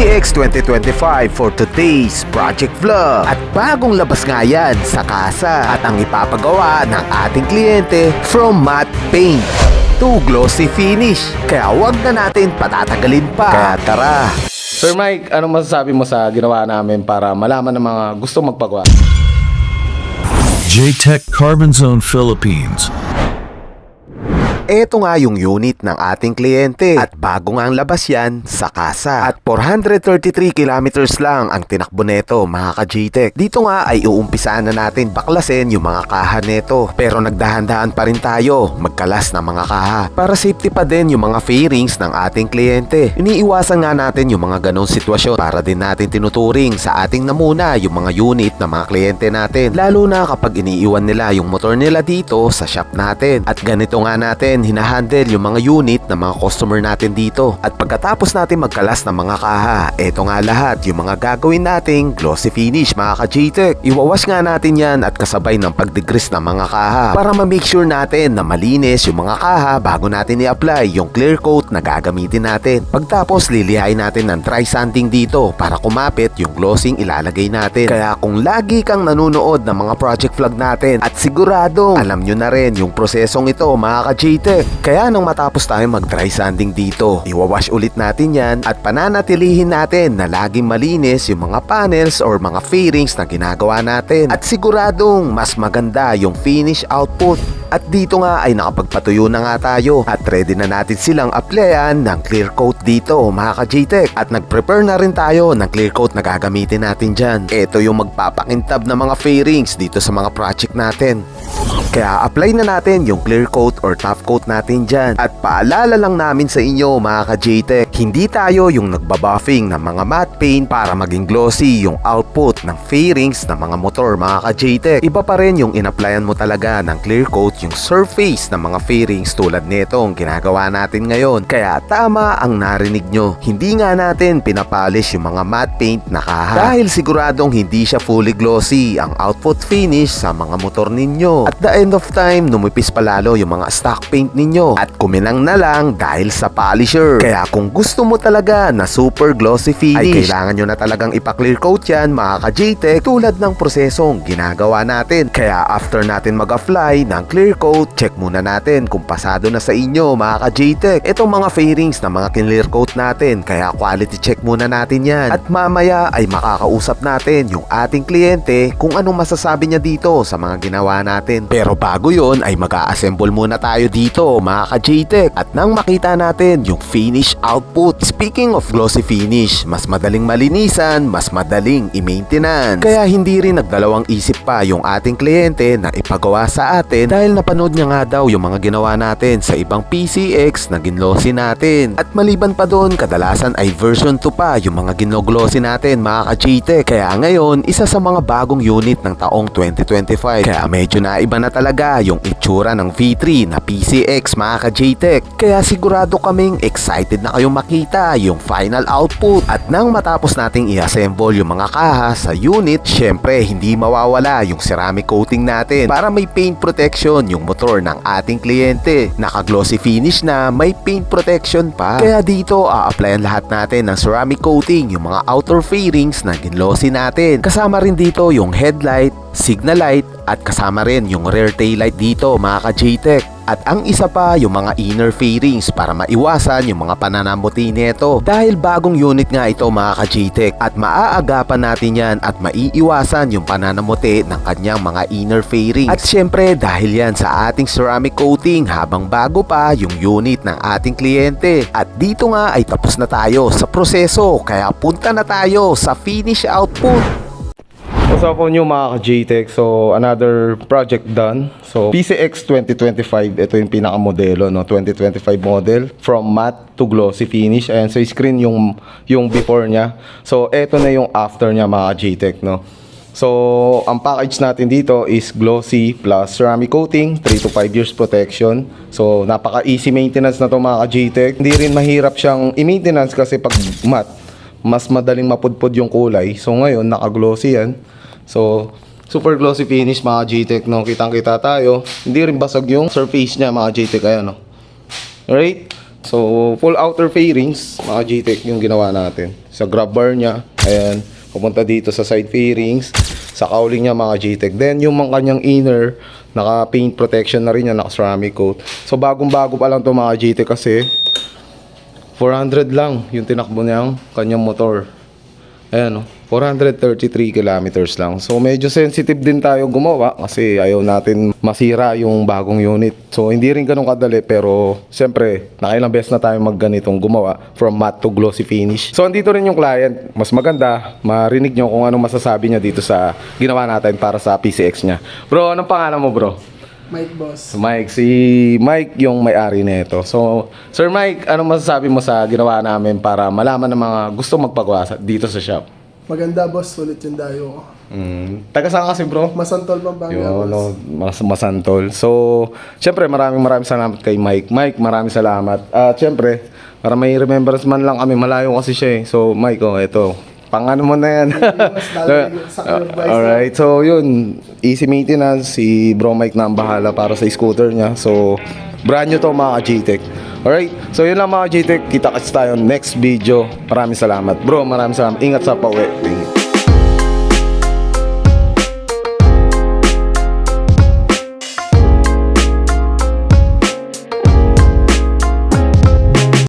PCX 2025 for today's project vlog. At bagong labas nga yan sa kasa at ang ipapagawa ng ating kliyente from matte paint to glossy finish. Kaya wag na natin patatagalin pa. Kaya tara! Sir Mike, ano masasabi mo sa ginawa namin para malaman ng mga gusto magpagawa? J-Tech Carbon Zone Philippines. Ito nga yung unit ng ating kliyente at bago nga ang labas yan sa kasa. At 433 kilometers lang ang tinakbo neto mga ka-J-Tech. Dito nga ay uumpisaan na natin baklasin yung mga kaha neto. Pero nagdahan-dahan pa rin tayo magkalas ng mga kaha para safety pa din yung mga fairings ng ating kliyente. Iniiwasan nga natin yung mga ganong sitwasyon para din natin tinuturing sa ating namuna yung mga unit ng mga kliyente natin. Lalo na kapag iniiwan nila yung motor nila dito sa shop natin. At ganito nga natin hinahandle yung mga unit ng mga customer natin dito. At pagkatapos natin magkalas ng mga kaha, eto nga lahat yung mga gagawin nating glossy finish mga ka-J-Tech. Iwawash nga natin yan at kasabay ng pagdegrease ng mga kaha para ma-make sure natin na malinis yung mga kaha bago natin i-apply yung clear coat na gagamitin natin. Pagtapos lilihain natin ng dry sanding dito para kumapit yung glossing ilalagay natin. Kaya kung lagi kang nanonood ng mga project vlog natin at siguradong alam nyo na rin yung prosesong ito mga ka-J-Tech. Kaya nang matapos tayo mag-dry sanding dito, iwawash ulit natin yan at pananatilihin natin na laging malinis yung mga panels or mga fairings na ginagawa natin. At siguradong mas maganda yung finish output. At dito nga ay nakapagpatuyo na nga tayo at ready na natin silang applyan ng clear coat dito mga ka-J-Tech. At nag-prepare na rin tayo ng clear coat na gagamitin natin dyan. Ito yung magpapakintab ng mga fairings dito sa mga project natin. Kaya apply na natin yung clear coat or top coat natin dyan. At paalala lang namin sa inyo mga ka-J-Tech, hindi tayo yung nagbabuffing ng mga matte paint para maging glossy yung output ng fairings ng mga motor mga ka-J-Tech. Iba pa rin yung in-applyan mo talaga ng clear coat yung surface ng mga fairings tulad netong ginagawa natin ngayon. Kaya tama ang narinig nyo, hindi nga natin pinapolish yung mga matte paint na kaha dahil siguradong hindi siya fully glossy ang output finish sa mga motor ninyo. At the end of time, numipis palalo yung mga stock paint ninyo at kuminang na lang dahil sa polisher. Kaya kung gusto mo talaga na super glossy finish, ay kailangan nyo na talagang ipa-clear coat yan mga ka-J-Tech tulad ng prosesong ginagawa natin. Kaya after natin mag-apply ng clear coat, check muna natin kung pasado na sa inyo mga ka-J-Tech itong mga fairings na mga clear coat natin. Kaya quality check muna natin yan at mamaya ay makakausap natin yung ating kliyente kung anong masasabi niya dito sa mga ginawa natin. Pero bago yon ay mag-a-assemble muna tayo dito mga ka-J-Tech at nang makita natin yung finish output. Speaking of glossy finish, mas madaling malinisan, mas madaling i-maintenance. Kaya hindi rin nagdalawang isip pa yung ating kliyente na ipagawa sa atin dahil napanood niya nga daw yung mga ginawa natin sa ibang PCX na ginlossy natin. At maliban pa doon, kadalasan ay version 2 pa yung mga ginoglossy natin mga ka-J-Tech. Kaya ngayon, isa sa mga bagong unit ng taong 2025. Kaya medyo naiba na talaga yung itsura ng V3 na PCX mga ka-J-Tech. Kaya sigurado kaming excited na kayong makita yung final output. At nang matapos nating i-assemble yung mga kaha sa unit, syempre hindi mawawala yung ceramic coating natin para may paint protection yung motor ng ating kliyente. Naka-glossy finish na, may paint protection pa. Kaya dito a-applyan lahat natin ng ceramic coating yung mga outer fairings na ginlossy natin. Kasama rin dito yung headlight, signal light at kasama rin yung rear tail light dito mga ka-J-Tech. At ang isa pa yung mga inner fairings para maiwasan yung mga pananamuti nito. Dahil bagong unit nga ito mga ka-J-Tech at maaagapan natin yan at maiiwasan yung pananamuti ng kanyang mga inner fairings. At syempre dahil yan sa ating ceramic coating habang bago pa yung unit ng ating kliyente. At dito nga ay tapos na tayo sa proseso kaya punta na tayo sa finish output. What's up on you mga ka-J-Tech? So another project done. So PCX 2025, ito yung pinakamodelo no, 2025 model from matte to glossy finish. Ayan sa screen yung before niya. So ito na yung after niya mga ka-J-Tech no. So ang package natin dito is glossy plus ceramic coating, 3 to 5 years protection. So napaka easy maintenance na to mga ka-J-Tech. Hindi rin mahirap siyang i-maintenance kasi pag matte mas madaling mapudpod yung kulay. So ngayon naka-glossy yan. So super glossy finish mga J-Tech no. Kitang-kita tayo. Hindi rin basag yung surface niya mga J-Tech ayan no. Alright? So full outer fairings mga J-Tech yung ginawa natin. sa grab bar niya. Ayan, pupunta dito sa side fairings, sa cowling niya mga GTEC. Then yung mga kanyang inner, naka-paint protection na rin yan, naka-ceramic coat. So bagong-bago pa lang to mga GTEC kasi 400 lang yung tinakbo niyang kanyang motor. Ayan, 433 kilometers lang. So medyo sensitive din tayo gumawa kasi ayaw natin masira yung bagong unit. So hindi rin ganun kadali pero siyempre nakailang beses na tayo magganitong gumawa from matte to glossy finish. So andito rin yung client. Mas maganda marinig nyo kung anong masasabi niya dito sa ginawa natin para sa PCX niya. Bro, anong pangalan mo bro? Mike boss. Mike, si Mike yung may-ari nito. So, Sir Mike, anong masasabi mo sa ginawa namin para malaman ng mga gusto magpagawa dito sa shop? Maganda boss, sulit yung dayo ko. Taga saan kasi bro? Masantol Pampanga Yun, no, boss. masantol. So, syempre maraming salamat kay Mike. Mike, maraming salamat. At syempre, para may remembrance man lang kami, malayo kasi siya eh. So, Mike, eto. Pang-ano mo na yan. Mas lalagay sa curve Alright, so yun. Easy maintenance. Si Bro Mike na ang bahala para sa scooter niya. So, brand new to mga GTEC. Alright, so yun lang mga GTEC. Kita-kits tayo next video. Maraming salamat. Bro, maraming salamat. Ingat sa pauwi.